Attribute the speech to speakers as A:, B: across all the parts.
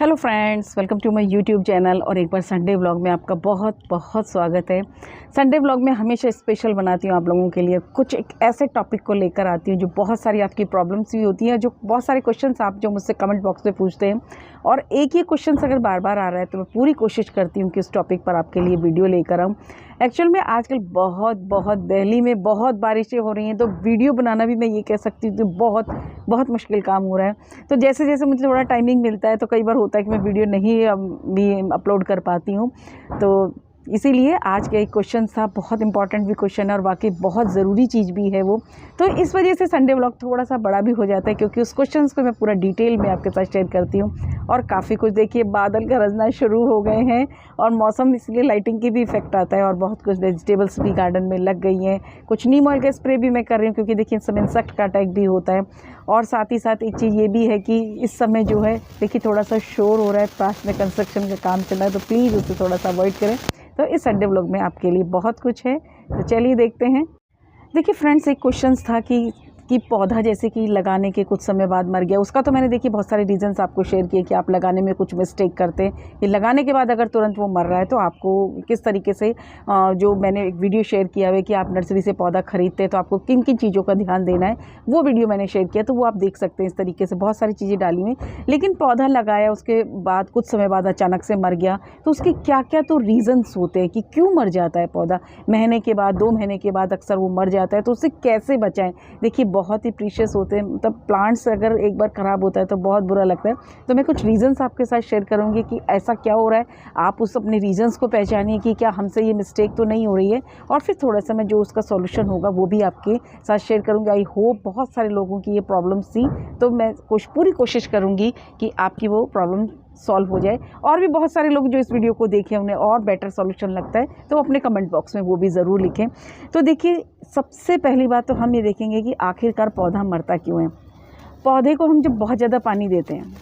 A: Hello friends, welcome to my YouTube channel. और एक बार Sunday vlog में आपका बहुत बहुत स्वागत है। संडे व्लॉग में हमेशा स्पेशल बनाती हूँ आप लोगों के लिए। कुछ एक ऐसे टॉपिक को लेकर आती हूँ जो बहुत सारी आपकी प्रॉब्लम्स भी होती हैं, जो बहुत सारे क्वेश्चंस आप जो मुझसे कमेंट बॉक्स में पूछते हैं, और एक ही क्वेश्चन अगर बार बार आ रहा है तो मैं पूरी कोशिश करती हूँ कि उस टॉपिक पर आपके लिए वीडियो लेकर आऊँ। एक्चुअल में आजकल बहुत दिल्ली में बहुत बारिशें हो रही हैं, तो वीडियो बनाना भी मैं ये कह सकती हूँ कि बहुत मुश्किल काम हो रहा है। तो जैसे जैसे मुझे थोड़ा टाइमिंग मिलता है तो कई बार होता है कि मैं वीडियो नहीं भी अपलोड कर पाती हूँ। तो इसीलिए आज का एक क्वेश्चन था, बहुत इंपॉर्टेंट भी क्वेश्चन है और वाकई बहुत ज़रूरी चीज़ भी है वो। तो इस वजह से संडे व्लॉग थोड़ा सा बड़ा भी हो जाता है, क्योंकि उस क्वेश्चन को मैं पूरा डिटेल में आपके साथ शेयर करती हूँ। और काफ़ी कुछ देखिए, बादल गरजना शुरू हो गए हैं और मौसम, इसलिए लाइटिंग की भी इफेक्ट आता है। और बहुत कुछ वेजिटेबल्स भी गार्डन में लग गई हैं। कुछ नीम ऑयल का स्प्रे भी मैं कर रही हूँ, क्योंकि देखिए इस समय इंसेक्ट का अटैक भी होता है। और साथ ही साथ एक चीज़ ये भी है कि इस समय जो है देखिए थोड़ा सा शोर हो रहा है, पास में कंस्ट्रक्शन का काम चल रहा है, तो प्लीज़ उसे थोड़ा सा अवॉइड करें। तो इस संडे व्लॉग में आपके लिए बहुत कुछ है, तो चलिए देखते हैं। देखिए फ्रेंड्स, एक क्वेश्चन था कि पौधा जैसे कि लगाने के कुछ समय बाद मर गया। उसका तो मैंने देखिए बहुत सारे रीजंस आपको शेयर किए कि आप लगाने में कुछ मिस्टेक करते हैं, कि लगाने के बाद अगर तुरंत वो मर रहा है तो आपको किस तरीके से, जो मैंने एक वीडियो शेयर किया है कि आप नर्सरी से पौधा खरीदते हैं तो आपको किन किन चीज़ों का ध्यान देना है, वो वीडियो मैंने शेयर किया, तो वो आप देख सकते हैं। इस तरीके से बहुत सारी चीज़ें डाली हुई। लेकिन पौधा लगाया, उसके बाद कुछ समय बाद अचानक से मर गया, तो उसके क्या क्या तो रीज़न्स होते हैं कि क्यों मर जाता है पौधा। महीने के बाद, 2 महीने के बाद अक्सर वो मर जाता है, तो उससे कैसे बचाएं। देखिए बहुत ही प्रीशियस होते हैं, मतलब प्लांट्स अगर एक बार ख़राब होता है तो बहुत बुरा लगता है। तो मैं कुछ रीज़न्स आपके साथ शेयर करूँगी कि ऐसा क्या हो रहा है। आप उस अपने रीज़न्स को पहचानिए कि क्या हमसे ये मिस्टेक तो नहीं हो रही है, और फिर थोड़ा सा मैं जो उसका सॉल्यूशन होगा वो भी आपके साथ शेयर करूँगी। आई होप बहुत सारे लोगों की ये प्रॉब्लम्स थी, तो मैं पूरी कोशिश करूँगी कि आपकी वो प्रॉब्लम सॉल्व हो जाए। और भी बहुत सारे लोग जो इस वीडियो को देखें उन्हें और बेटर सॉल्यूशन लगता है, तो अपने कमेंट बॉक्स में वो भी ज़रूर लिखें। तो देखिए, सबसे पहली बात तो हम ये देखेंगे कि आखिरकार पौधा मरता क्यों है। पौधे को हम जब बहुत ज़्यादा पानी देते हैं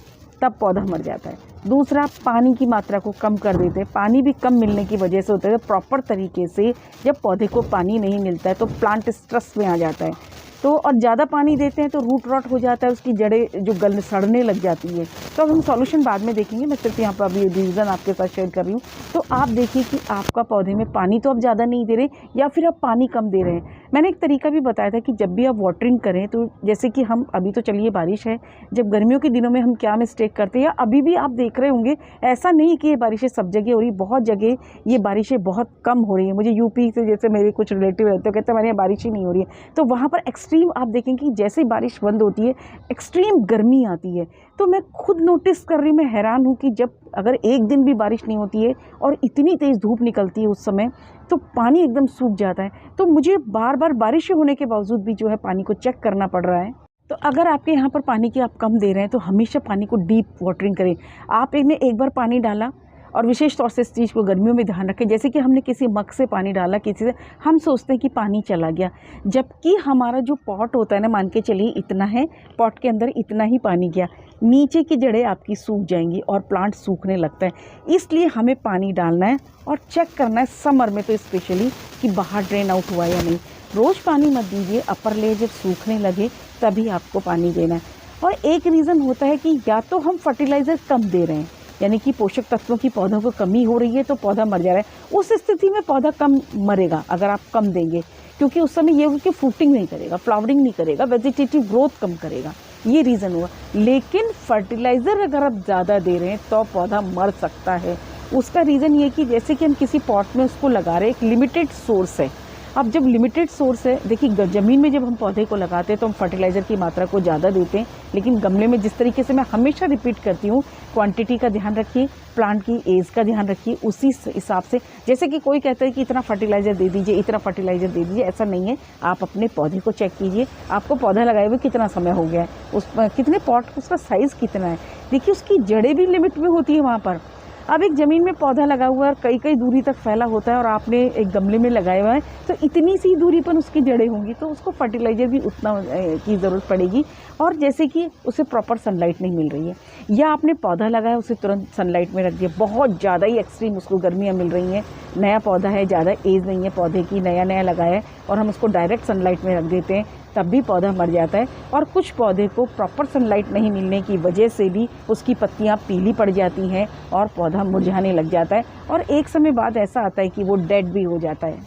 A: तब पौधा मर जाता है। दूसरा, पानी की मात्रा को कम कर देते हैं। पानी भी कम मिलने की वजह से होता है। प्रॉपर तरीके से जब पौधे को पानी नहीं मिलता है तो प्लांट स्ट्रेस में आ जाता है। तो और ज़्यादा पानी देते हैं तो रूट रॉट हो जाता है, उसकी जड़ें जो सड़ने लग जाती है। तो अब हम सॉल्यूशन बाद में देखेंगे, मैं सिर्फ यहाँ पर अभी रीज़न आपके साथ शेयर कर रही हूँ। तो आप देखिए कि आपका पौधे में पानी तो आप ज़्यादा नहीं दे रहे, या फिर आप पानी कम दे रहे हैं। मैंने एक तरीका भी बताया था कि जब भी आप वाटरिंग करें, तो जैसे कि हम अभी तो चलिए बारिश है, जब गर्मियों के दिनों में हम क्या मिस्टेक करते हैं, या अभी भी आप देख रहे होंगे, ऐसा नहीं कि ये बारिशें सब जगह हो रही, बहुत जगह ये बारिशें बहुत कम हो रही हैं। मुझे यूपी से जैसे मेरे कुछ रिलेटिव रहते हैं, कहते हैं हमारे यहाँ बारिश ही नहीं हो रही है। तो वहाँ पर एक्सट्रीम आप देखें कि जैसे ही बारिश बंद होती है एक्सट्रीम गर्मी आती है। तो मैं खुद नोटिस कर रही हूँ, मैं हैरान हूँ कि जब अगर एक दिन भी बारिश नहीं होती है और इतनी तेज़ धूप निकलती है उस समय, तो पानी एकदम सूख जाता है। तो मुझे बार बार बारिश होने के बावजूद भी जो है पानी को चेक करना पड़ रहा है। तो अगर आपके यहाँ पर पानी की आप कम दे रहे हैं तो हमेशा पानी को डीप वाटरिंग करें। आप इन्हें एक बार पानी डाला, और विशेष तौर से इस चीज़ को गर्मियों में ध्यान रखें, जैसे कि हमने किसी मग से पानी डाला, किसी से हम सोचते हैं कि पानी चला गया, जबकि हमारा जो पॉट होता है ना, मान के चलिए इतना है, पॉट के अंदर इतना ही पानी गया, नीचे की जड़ें आपकी सूख जाएंगी और प्लांट सूखने लगता है। इसलिए हमें पानी डालना है और चेक करना है, समर में तो स्पेशली, कि बाहर ड्रेन आउट हुआ या नहीं। रोज़ पानी मत दीजिए, अपर लेयर जब सूखने लगे तभी आपको पानी देना है। और एक रीज़न होता है कि या तो हम फर्टिलाइज़र कम दे रहे हैं, यानी कि पोषक तत्वों की पौधों को कमी हो रही है तो पौधा मर जा रहा है। उस स्थिति में पौधा कम मरेगा अगर आप कम देंगे, क्योंकि उस समय ये होगा कि फ्रूटिंग नहीं करेगा, फ्लावरिंग नहीं करेगा, वेजिटेटिव ग्रोथ कम करेगा, ये रीज़न हुआ। लेकिन फर्टिलाइज़र अगर आप ज़्यादा दे रहे हैं तो पौधा मर सकता है। उसका रीज़न ये कि जैसे कि हम किसी पॉट में उसको लगा रहे हैं, एक लिमिटेड सोर्स है। अब जब लिमिटेड सोर्स है, देखिए ज़मीन में जब हम पौधे को लगाते हैं तो हम फर्टिलाइज़र की मात्रा को ज़्यादा देते हैं, लेकिन गमले में जिस तरीके से मैं हमेशा रिपीट करती हूँ, क्वांटिटी का ध्यान रखिए, प्लांट की एज का ध्यान रखिए। उसी हिसाब से, जैसे कि कोई कहता है कि इतना फर्टिलाइज़र दे दीजिए, इतना फर्टिलाइज़र दे दीजिए, ऐसा नहीं है। आप अपने पौधे को चेक कीजिए, आपको पौधा लगाए हुए कितना समय हो गया है, उस कितने पॉट, उसका साइज़ कितना है। देखिए उसकी जड़ें भी लिमिट में होती है वहाँ पर। अब एक ज़मीन में पौधा लगा हुआ है और कई दूरी तक फैला होता है, और आपने एक गमले में लगाया हुआ है, तो इतनी सी दूरी पर उसकी जड़ें होंगी, तो उसको फर्टिलाइज़र भी उतना की ज़रूरत पड़ेगी। और जैसे कि उसे प्रॉपर सनलाइट नहीं मिल रही है, या आपने पौधा लगाया उसे तुरंत सनलाइट में रख दिया, बहुत ज़्यादा ही एक्सट्रीम उसको गर्मियाँ मिल रही हैं, नया पौधा है, ज़्यादा एज नहीं है पौधे की, नया लगाया है और हम उसको डायरेक्ट सनलाइट में रख देते हैं, तब भी पौधा मर जाता है। और कुछ पौधे को प्रॉपर सनलाइट नहीं मिलने की वजह से भी उसकी पत्तियां पीली पड़ जाती हैं और पौधा मुरझाने लग जाता है और एक समय बाद ऐसा आता है कि वो डेड भी हो जाता है।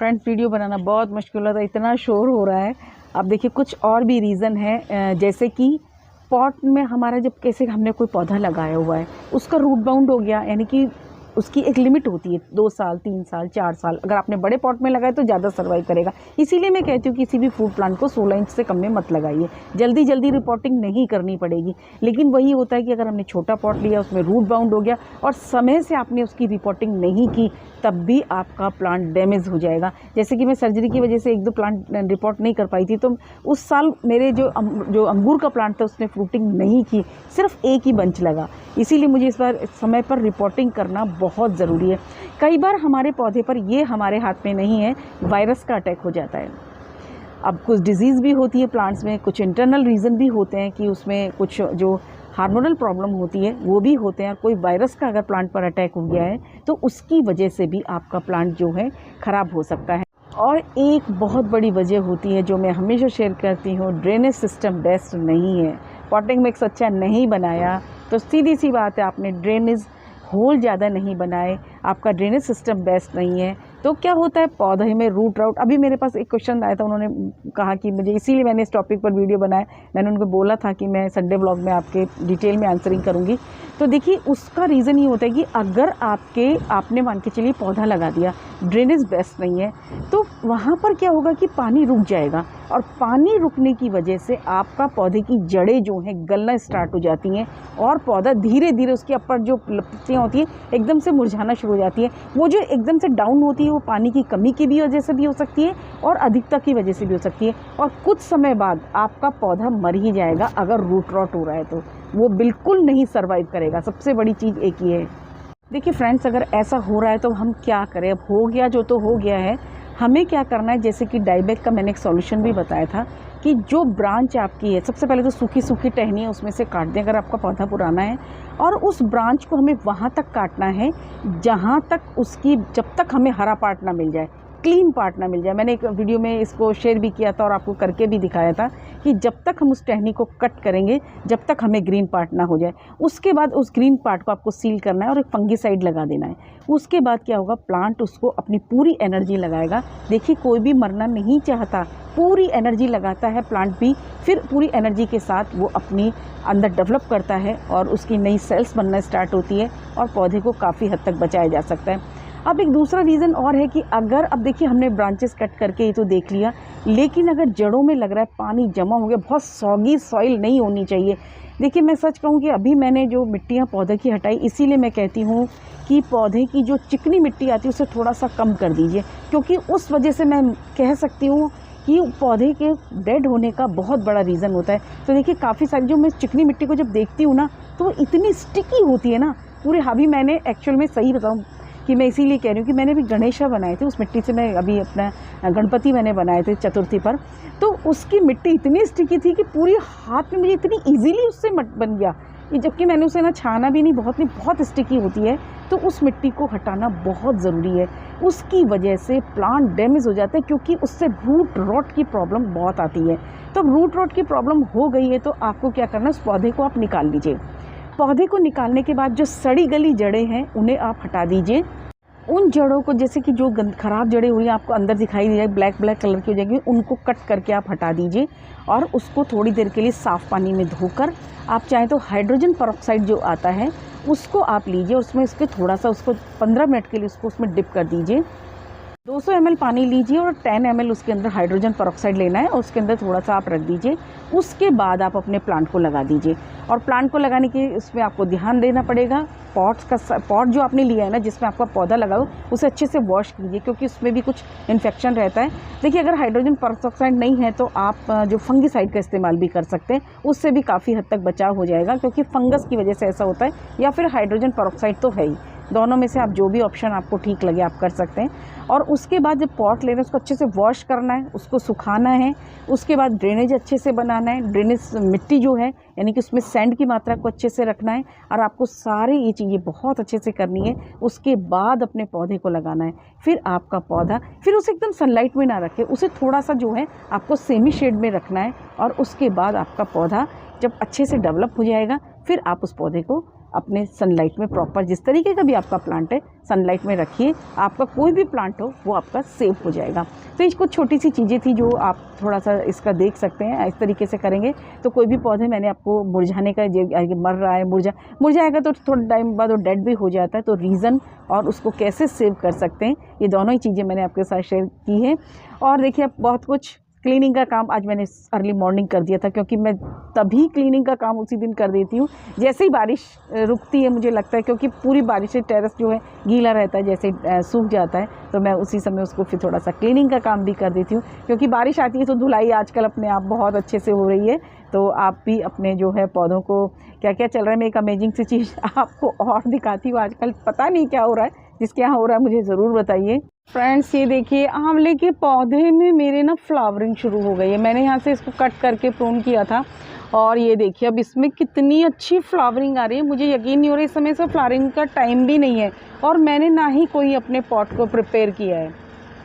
A: फ्रेंड्स, वीडियो बनाना बहुत मुश्किल होता है, इतना शोर हो रहा है। अब देखिए कुछ और भी रीज़न है, जैसे कि पॉट में हमारा जब कैसे हमने कोई पौधा लगाया हुआ है उसका रूट बाउंड हो गया, यानी कि उसकी एक लिमिट होती है 2 साल 3 साल 4 साल। अगर आपने बड़े पॉट में लगाया तो ज़्यादा सर्वाइव करेगा। इसीलिए मैं कहती हूँ किसी भी फ्रूट प्लांट को 16 इंच से कम में मत लगाइए, जल्दी जल्दी रिपोर्टिंग नहीं करनी पड़ेगी। लेकिन वही होता है कि अगर हमने छोटा पॉट लिया, उसमें रूट बाउंड हो गया और समय से आपने उसकी रिपोर्टिंग नहीं की, तब भी आपका प्लांट डैमेज हो जाएगा। जैसे कि मैं सर्जरी की वजह से 1-2 प्लांट रिपोर्ट नहीं कर पाई थी, तो उस साल मेरे जो अंगूर का प्लांट था उसने फ्रूटिंग नहीं की, सिर्फ एक ही बंच लगा। इसीलिए मुझे इस बार समय पर रिपोर्टिंग करना बहुत ज़रूरी है। कई बार हमारे पौधे पर ये हमारे हाथ में नहीं है, वायरस का अटैक हो जाता है। अब कुछ डिजीज़ भी होती है प्लांट्स में, कुछ इंटरनल रीज़न भी होते हैं कि उसमें कुछ जो हार्मोनल प्रॉब्लम होती है वो भी होते हैं। कोई वायरस का अगर प्लांट पर अटैक हो गया है तो उसकी वजह से भी आपका प्लांट जो है ख़राब हो सकता है। और एक बहुत बड़ी वजह होती है जो मैं हमेशा शेयर करती हूँ, ड्रेनेज सिस्टम बेस्ट नहीं है। पॉटिंग मिक्स अच्छा नहीं बनाया तो सीधी सी बात है, आपने ड्रेनेज होल ज़्यादा नहीं बनाए, आपका ड्रेनेज सिस्टम बेस्ट नहीं है, तो क्या होता है पौधे में रूट राउट। अभी मेरे पास एक क्वेश्चन आया था, उन्होंने कहा कि मुझे, इसीलिए मैंने इस टॉपिक पर वीडियो बनाया। मैंने उनको बोला था कि मैं संडे ब्लॉग में आपके डिटेल में आंसरिंग करूँगी। तो देखिए उसका रीज़न ये होता है कि अगर आपने मान के चलिए पौधा लगा दिया, ड्रेनेज बेस्ट नहीं है, तो वहाँ पर क्या होगा कि पानी रुक जाएगा और पानी रुकने की वजह से आपका पौधे की जड़ें जो हैं गलना स्टार्ट हो जाती हैं और पौधा धीरे धीरे उसके ऊपर जो पत्तियाँ होती हैं एकदम से मुरझाना शुरू हो जाती है। वो जो एकदम से डाउन होती है वो पानी की कमी की भी वजह से भी हो सकती है और अधिकता की वजह से भी हो सकती है, और कुछ समय बाद आपका पौधा मर ही जाएगा। अगर रूट रॉट हो रहा है तो वो बिल्कुल नहीं सर्वाइव करेगा। सबसे बड़ी चीज़ एक ही है। देखिए फ्रेंड्स, अगर ऐसा हो रहा है तो हम क्या करें? अब हो गया जो तो हो गया है, हमें क्या करना है, जैसे कि डाइबैक का मैंने एक सॉल्यूशन भी बताया था कि जो ब्रांच आपकी है, सबसे पहले तो सूखी सूखी टहनी है उसमें से काट दें अगर आपका पौधा पुराना है, और उस ब्रांच को हमें वहाँ तक काटना है जहाँ तक उसकी, जब तक हमें हरा पार्ट ना मिल जाए, क्लीन पार्ट ना मिल जाए। मैंने एक वीडियो में इसको शेयर भी किया था और आपको करके भी दिखाया था कि जब तक हम उस टहनी को कट करेंगे जब तक हमें ग्रीन पार्ट ना हो जाए, उसके बाद उस ग्रीन पार्ट को आपको सील करना है और एक फंगीसाइड लगा देना है। उसके बाद क्या होगा, प्लांट उसको अपनी पूरी एनर्जी लगाएगा। देखिए कोई भी मरना नहीं चाहता, पूरी एनर्जी लगाता है प्लांट भी, फिर पूरी एनर्जी के साथ वो अपनी अंदर डेवलप करता है और उसकी नई सेल्स बनना स्टार्ट होती है और पौधे को काफ़ी हद तक बचाया जा सकता है। अब एक दूसरा रीज़न और है कि अगर, अब देखिए हमने ब्रांचेस कट करके ये तो देख लिया, लेकिन अगर जड़ों में लग रहा है पानी जमा हो गया, बहुत सॉगी सॉइल नहीं होनी चाहिए। देखिए मैं सच कहूँ कि अभी मैंने जो मिट्टियाँ पौधे की हटाई, इसीलिए मैं कहती हूँ कि पौधे की जो चिकनी मिट्टी आती है उसे थोड़ा सा कम कर दीजिए, क्योंकि उस वजह से मैं कह सकती हूँ कि पौधे के डेड होने का बहुत बड़ा रीज़न होता है। तो देखिए काफ़ी सारी जो मैं चिकनी मिट्टी को जब देखती हूँ ना तो वो इतनी स्टिकी होती है ना पूरे। अभी मैंने एक्चुअल में सही बताऊँ कि मैं इसीलिए कह रही हूँ कि मैंने भी गणेशा बनाए थे, उस मिट्टी से मैं अभी अपना गणपति मैंने बनाए थे चतुर्थी पर, तो उसकी मिट्टी इतनी स्टिकी थी कि पूरी हाथ में मुझे इतनी इजीली उससे बन गया, जबकि मैंने उसे ना छाना भी नहीं, बहुत स्टिकी होती है। तो उस मिट्टी को हटाना बहुत ज़रूरी है। उसकी वजह से प्लांट डैमेज हो जाता है, क्योंकि उससे रूट रॉट की प्रॉब्लम बहुत आती है। तो रूट रॉट की प्रॉब्लम हो गई है तो आपको क्या करना है, उस पौधे को आप निकाल लीजिए। पौधे को निकालने के बाद जो सड़ी गली जड़ें हैं उन्हें आप हटा दीजिए। उन जड़ों को, जैसे कि जो ख़राब जड़ें हुई आपको अंदर दिखाई दे जाए, ब्लैक कलर की हो जाएगी, उनको कट करके आप हटा दीजिए और उसको थोड़ी देर के लिए साफ़ पानी में धोकर, आप चाहें तो हाइड्रोजन पेरोक्साइड जो आता है उसको आप लीजिए, उसमें इसके थोड़ा सा उसको 15 मिनट के लिए उसको उसमें डिप कर दीजिए। 200 ml पानी लीजिए और 10 ml उसके अंदर हाइड्रोजन पेरोक्साइड लेना है और उसके अंदर थोड़ा सा आप रख दीजिए। उसके बाद आप अपने प्लांट को लगा दीजिए। और प्लांट को लगाने के उसमें आपको ध्यान देना पड़ेगा, पॉट जो आपने लिया है ना जिसमें आपका पौधा लगा हो उसे अच्छे से वॉश कीजिए, क्योंकि उसमें भी कुछ इन्फेक्शन रहता है। देखिए अगर हाइड्रोजन पेरोक्साइड नहीं है तो आप जो फंगीसाइड का इस्तेमाल भी कर सकते हैं, उससे भी काफ़ी हद तक बचाव हो जाएगा, क्योंकि फंगस की वजह से ऐसा होता है, या फिर हाइड्रोजन पेरोक्साइड तो है ही। दोनों में से आप जो भी ऑप्शन आपको ठीक लगे आप कर सकते हैं। और उसके बाद जब पॉट ले रहे हैं उसको अच्छे से वॉश करना है, उसको सुखाना है, उसके बाद ड्रेनेज अच्छे से बनाना है। ड्रेनेज मिट्टी जो है यानी कि उसमें सैंड की मात्रा को अच्छे से रखना है और आपको सारी ये चीज़ें बहुत अच्छे से करनी है। उसके बाद अपने पौधे को लगाना है। फिर आपका पौधा, फिर उसे एकदम सनलाइट में ना रखें, उसे थोड़ा सा जो है आपको सेमी शेड में रखना है। और उसके बाद आपका पौधा जब अच्छे से डेवलप हो जाएगा फिर आप उस पौधे को अपने सनलाइट में प्रॉपर, जिस तरीके का भी आपका प्लांट है सनलाइट में रखिए। आपका कोई भी प्लांट हो वो आपका सेव हो जाएगा। तो ये कुछ छोटी सी चीज़ें थी जो आप थोड़ा सा इसका देख सकते हैं। इस तरीके से करेंगे तो कोई भी पौधे मैंने आपको मुरझाने का, मर रहा है, मुरझाएगा तो थोड़ा टाइम बाद वो डेड भी हो जाता है। तो रीज़न और उसको कैसे सेव कर सकते हैं ये दोनों ही चीज़ें मैंने आपके साथ शेयर की है। और देखिए बहुत कुछ क्लीनिंग का काम आज मैंने अर्ली मॉर्निंग कर दिया था, क्योंकि मैं तभी क्लीनिंग का काम उसी दिन कर देती हूँ जैसे ही बारिश रुकती है, मुझे लगता है, क्योंकि पूरी बारिश से टेरेस जो है गीला रहता है, जैसे सूख जाता है तो मैं उसी समय उसको फिर थोड़ा सा क्लीनिंग का काम भी कर देती हूँ। क्योंकि बारिश आती है तो धुलाई आजकल अपने आप बहुत अच्छे से हो रही है। तो आप भी अपने जो है पौधों को क्या क्या चल रहा है, मैं एक अमेजिंग सी चीज़ आपको और दिखाती हूँ। आजकल पता नहीं क्या हो रहा है, जिसके यहाँ हो रहा है मुझे ज़रूर बताइए। फ्रेंड्स ये देखिए आंवले के पौधे में मेरे ना फ्लावरिंग शुरू हो गई है। मैंने यहाँ से इसको कट करके प्रून किया था और ये देखिए अब इसमें कितनी अच्छी फ्लावरिंग आ रही है। मुझे यकीन नहीं हो रहा है, इस समय से फ्लावरिंग का टाइम भी नहीं है और मैंने ना ही कोई अपने पॉट को प्रिपेयर किया है।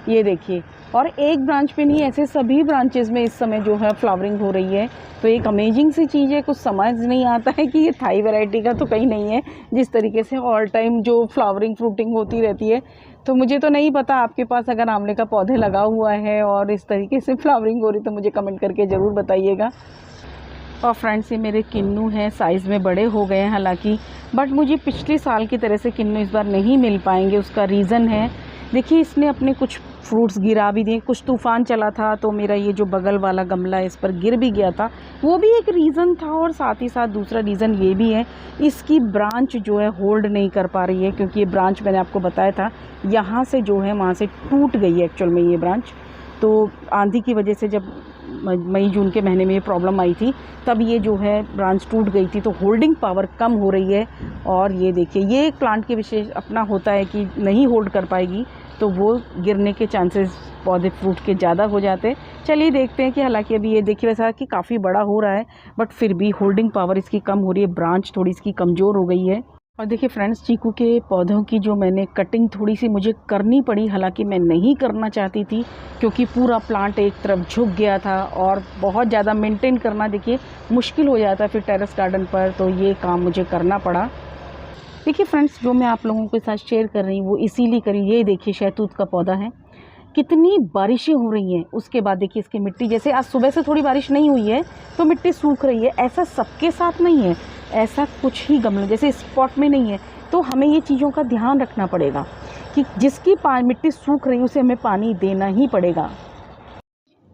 A: ये देखिए, और एक ब्रांच पे नहीं, ऐसे सभी ब्रांचेस में इस समय जो है फ्लावरिंग हो रही है। तो एक अमेजिंग सी चीज़ है। कुछ समझ नहीं आता है कि ये थाई वैरायटी का तो कहीं नहीं है जिस तरीके से ऑल टाइम जो फ्लावरिंग फ्रूटिंग होती रहती है। तो मुझे तो नहीं पता, आपके पास अगर आंवले का पौधे लगा हुआ है और इस तरीके से फ्लावरिंग हो रही तो मुझे कमेंट करके ज़रूर बताइएगा। और फ्रेंड्स ये मेरे किन्नू हैं, साइज़ में बड़े हो गए हैं हालांकि, बट मुझे पिछले साल की तरह से किन्नू इस बार नहीं मिल पाएंगे। उसका रीज़न है, देखिए इसने अपने कुछ फ्रूट्स गिरा भी दिए, कुछ तूफ़ान चला था तो मेरा ये जो बगल वाला गमला है इस पर गिर भी गया था, वो भी एक रीज़न था। और साथ ही साथ दूसरा रीज़न ये भी है, इसकी ब्रांच जो है होल्ड नहीं कर पा रही है, क्योंकि ये ब्रांच मैंने आपको बताया था यहाँ से जो है वहाँ से टूट गई है एक्चुअल में ये ब्रांच। तो आंधी की वजह से जब मई जून के महीने में ये प्रॉब्लम आई थी तब ये जो है ब्रांच टूट गई थी, तो होल्डिंग पावर कम हो रही है। और ये देखिए ये एक प्लांट के विशेष अपना होता है कि नहीं होल्ड कर पाएगी तो वो गिरने के चांसेस पौधे फ्रूट के ज़्यादा हो जाते हैं। चलिए देखते हैं कि हालांकि अभी ये देखिए वैसा कि काफ़ी बड़ा हो रहा है बट फिर भी होल्डिंग पावर इसकी कम हो रही है, ब्रांच थोड़ी इसकी कमज़ोर हो गई है। और देखिए फ्रेंड्स चीकू के पौधों की जो मैंने कटिंग थोड़ी सी मुझे करनी पड़ी, हालांकि मैं नहीं करना चाहती थी क्योंकि पूरा प्लांट एक तरफ झुक गया था और बहुत ज़्यादा मेंटेन करना देखिए मुश्किल हो जाता है फिर टेरेस गार्डन पर, तो ये काम मुझे करना पड़ा। देखिए फ्रेंड्स जो मैं आप लोगों के साथ शेयर कर रही हूँ वो इसीलिए करी। ये देखिए शहतूत का पौधा है, कितनी बारिशें हो रही हैं, उसके बाद देखिए इसकी मिट्टी, जैसे आज सुबह से थोड़ी बारिश नहीं हुई है तो मिट्टी सूख रही है। ऐसा सबके साथ नहीं है, ऐसा कुछ ही गमलों जैसे स्पॉट में नहीं है। तो हमें ये चीज़ों का ध्यान रखना पड़ेगा कि जिसकी मिट्टी सूख रही है उसे हमें पानी देना ही पड़ेगा।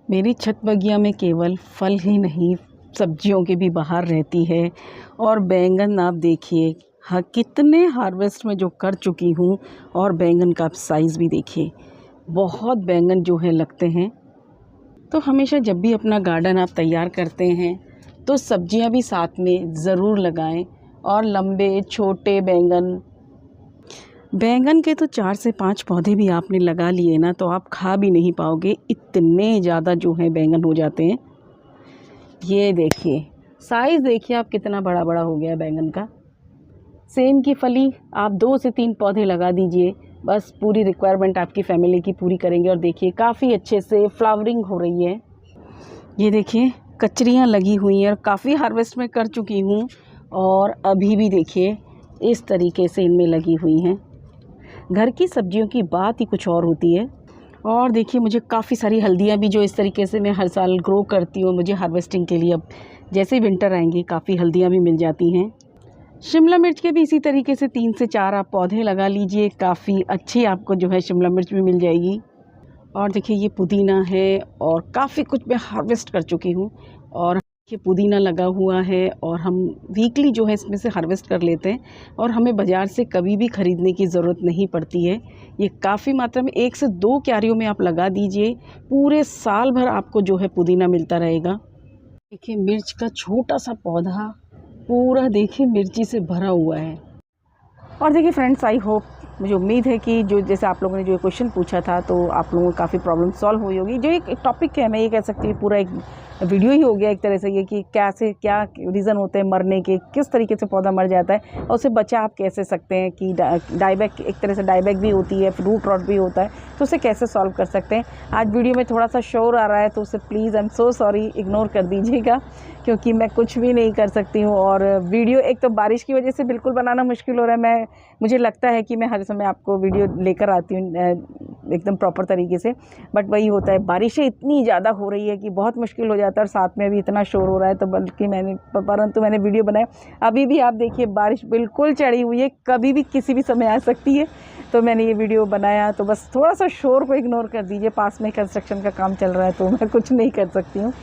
A: मेरी छत बगिया में केवल फल ही नहीं सब्जियों की भी बहार रहती है। और बैंगन आप देखिए, हाँ कितने हार्वेस्ट में जो कर चुकी हूँ, और बैंगन का साइज़ भी देखिए, बहुत बैंगन जो है लगते हैं। तो हमेशा जब भी अपना गार्डन आप तैयार करते हैं तो सब्जियां भी साथ में ज़रूर लगाएं। और लंबे छोटे बैंगन के तो 4 से 5 पौधे भी आपने लगा लिए ना तो आप खा भी नहीं पाओगे, इतने ज़्यादा जो है बैंगन हो जाते हैं। ये देखिए साइज़ देखिए आप कितना बड़ा बड़ा हो गया बैंगन का। सेम की फली आप 2 से 3 पौधे लगा दीजिए, बस पूरी रिक्वायरमेंट आपकी फैमिली की पूरी करेंगे। और देखिए काफ़ी अच्छे से फ्लावरिंग हो रही है। ये देखिए कचरियाँ लगी हुई हैं और काफ़ी हार्वेस्ट में कर चुकी हूँ, और अभी भी देखिए इस तरीके से इनमें लगी हुई हैं। घर की सब्जियों की बात ही कुछ और होती है। और देखिए मुझे काफ़ी सारी हल्दियाँ भी जो इस तरीके से मैं हर साल ग्रो करती हूँ, मुझे हार्वेस्टिंग के लिए अब जैसे विंटर आएंगी काफ़ी हल्दियाँ भी मिल जाती हैं। शिमला मिर्च के भी इसी तरीके से 3 से 4 आप पौधे लगा लीजिए, काफ़ी अच्छी आपको जो है शिमला मिर्च भी मिल जाएगी। और देखिए ये पुदीना है और काफ़ी कुछ मैं हार्वेस्ट कर चुकी हूँ। और ये पुदीना लगा हुआ है और हम वीकली जो है इसमें से हार्वेस्ट कर लेते हैं और हमें बाज़ार से कभी भी ख़रीदने की ज़रूरत नहीं पड़ती है। ये काफ़ी मात्रा में 1 से 2 क्यारियों में आप लगा दीजिए, पूरे साल भर आपको जो है पुदीना मिलता रहेगा। देखिए मिर्च का छोटा सा पौधा पूरा देखिए मिर्ची से भरा हुआ है। और देखिए फ्रेंड्स, आई होप, मुझे उम्मीद है कि जो जैसे आप लोगों ने जो क्वेश्चन पूछा था तो आप लोगों को काफ़ी प्रॉब्लम सॉल्व हुई होगी। जो एक टॉपिक है, मैं ये कह सकती हूँ पूरा एक वीडियो ही हो गया एक तरह से ये, कि कैसे क्या रीज़न होते हैं मरने के, किस तरीके से पौधा मर जाता है और उसे बचा आप कैसे सकते हैं, कि डाईबैक, एक तरह से डाईबैक भी होती है, रूट रॉट भी होता है, तो उसे कैसे सॉल्व कर सकते हैं। आज वीडियो में थोड़ा सा शोर आ रहा है तो उसे please, I am so sorry, ignore कर दीजिएगा, क्योंकि मैं कुछ भी नहीं कर सकती हूँ। और वीडियो एक तो बारिश की वजह से बिल्कुल बनाना मुश्किल हो रहा है। मुझे लगता है कि मैं हर समय आपको वीडियो लेकर आती हूँ एकदम प्रॉपर तरीके से, बट वही होता है, बारिशें इतनी ज़्यादा हो रही है कि बहुत मुश्किल हो जाता है, और साथ में भी इतना शोर हो रहा है, तो परंतु मैंने वीडियो बनाया। अभी भी आप देखिए बारिश बिल्कुल चढ़ी हुई है, कभी भी किसी भी समय आ सकती है, तो मैंने ये वीडियो बनाया। तो बस थोड़ा सा शोर को इग्नोर कर दीजिए, पास में कंस्ट्रक्शन का काम चल रहा है तो मैं कुछ नहीं कर सकती हूँ।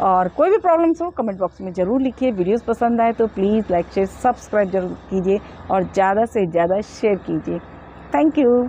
A: और कोई भी प्रॉब्लम्स हो कमेंट बॉक्स में ज़रूर लिखिए। वीडियोस पसंद आए तो प्लीज़ लाइक शेयर सब्सक्राइब जरूर कीजिए और ज़्यादा से ज़्यादा शेयर कीजिए। Thank you.